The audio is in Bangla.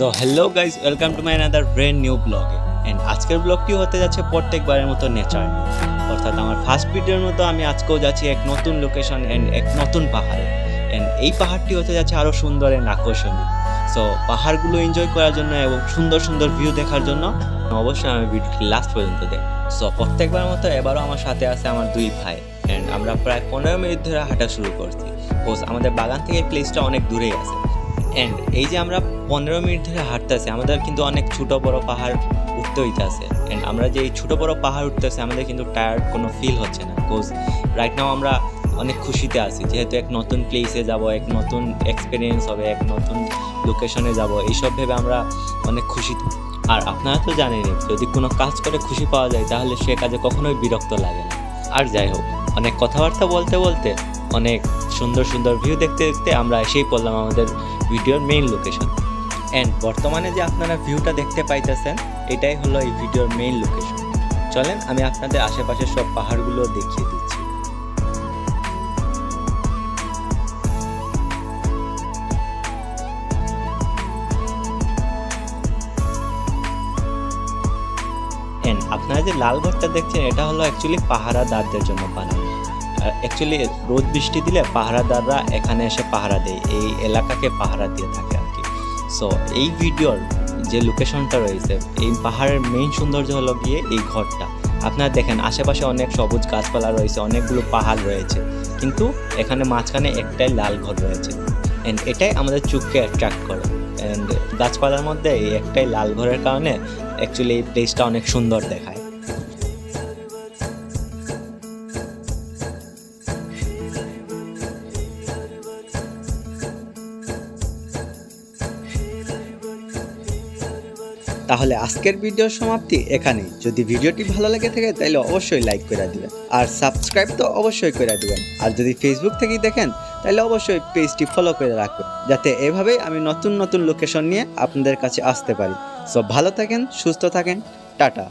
So hello guys, welcome to my another brand new ব্লগে। অ্যান্ড আজকের ব্লগটি হতে যাচ্ছে প্রত্যেকবারের মতো নেচার নিয়ে, অর্থাৎ আমার ফার্স্ট ভিডিওর মতো আমি আজকেও যাচ্ছি এক নতুন লোকেশন অ্যান্ড এক নতুন পাহাড়ে। অ্যান্ড এই পাহাড়টি হতে যাচ্ছে আরও সুন্দর অ্যান্ড আকর্ষণীয়। সো পাহাড়গুলো এনজয় করার জন্য এবং সুন্দর সুন্দর ভিউ দেখার জন্য অবশ্যই আমি ভিডিওটি লাস্ট পর্যন্ত দেখ। সো প্রত্যেকবার মতো এবারও আমার সাথে আছে আমার দুই ভাই। অ্যান্ড আমরা প্রায় 15 মিনিট ধরে হাঁটা শুরু করছি। আমাদের বাগান থেকে প্লেসটা অনেক দূরেই আছে। অ্যান্ড এই যে আমরা 15 মিনিট ধরে হাঁটতেছি, আমাদের কিন্তু অনেক ছোটো বড় পাহাড় উঠতে হইতেছে। অ্যান্ড আমরা যে এই ছোটো বড় পাহাড় উঠতেছি, আমাদের কিন্তু টায়ার্ড কোনো ফিল হচ্ছে না। বিকজ রাইট নাও আমরা অনেক খুশিতে আছি, যেহেতু এক নতুন প্লেসে যাব, এক নতুন এক্সপিরিয়েন্স হবে, এক নতুন লোকেশনে যাব, এইসব ভেবে আমরা অনেক খুশিতে। আর আপনারা তো জানেনই, যদি কোনো কাজ করে খুশি পাওয়া যায় তাহলে সে কাজে কখনোই বিরক্ত লাগে না। আর যাই হোক, অনেক কথাবার্তা বলতে বলতে, অনেক সুন্দর সুন্দর ভিউ দেখতে দেখতে আমরা এসেই পড়লাম আমাদের ভিডিওর মেইন লোকেশন। অ্যান্ড বর্তমানে যে আপনারা ভিউটা দেখতে পাইতেছেন, এটাই হলো এই ভিডিওর মেইন লোকেশন। চলেন আমি আপনাদের আশেপাশের সব পাহাড়গুলো দেখিয়ে দিচ্ছি। অ্যান্ড আপনারা যে লাল ঘরটা দেখছেন, এটা হলো অ্যাকচুয়ালি পাহারাদারদের জন্য বানানো। আর অ্যাকচুয়ালি রোদ বৃষ্টি দিলে পাহারাদাররা এখানে এসে পাহারা দেয়, এই এলাকাকে পাহারা দিয়ে থাকে আর কি। সো এই ভিডিওর যে লোকেশনটা রয়েছে, এই পাহাড়ের মেইন সৌন্দর্য হলো গিয়ে এই ঘরটা। আপনারা দেখেন আশেপাশে অনেক সবুজ গাছপালা রয়েছে, অনেকগুলো পাহাড় রয়েছে, কিন্তু এখানে মাঝখানে একটাই লাল ঘর রয়েছে। অ্যান্ড এটাই আমাদের চোখকে অ্যাট্রাক্ট করে। অ্যান্ড গাছপালার মধ্যে এই একটাই লাল ঘরের কারণে অ্যাকচুয়ালি এই প্লেসটা অনেক সুন্দর দেখায়। তাহলে আজকের ভিডিওর সমাপ্তি এখানেই। যদি ভিডিওটি ভালো লাগে থাকে তাহলে অবশ্যই লাইক করে দিবেন, আর সাবস্ক্রাইব তো অবশ্যই করে দিবেন। আর যদি ফেসবুক থেকেই দেখেন তাহলে অবশ্যই পেজটি ফলো করে রাখবেন, যাতে এভাবেই আমি নতুন নতুন লোকেশন নিয়ে আপনাদের কাছে আসতে পারি। সো ভালো থাকেন, সুস্থ থাকেন, টাটা।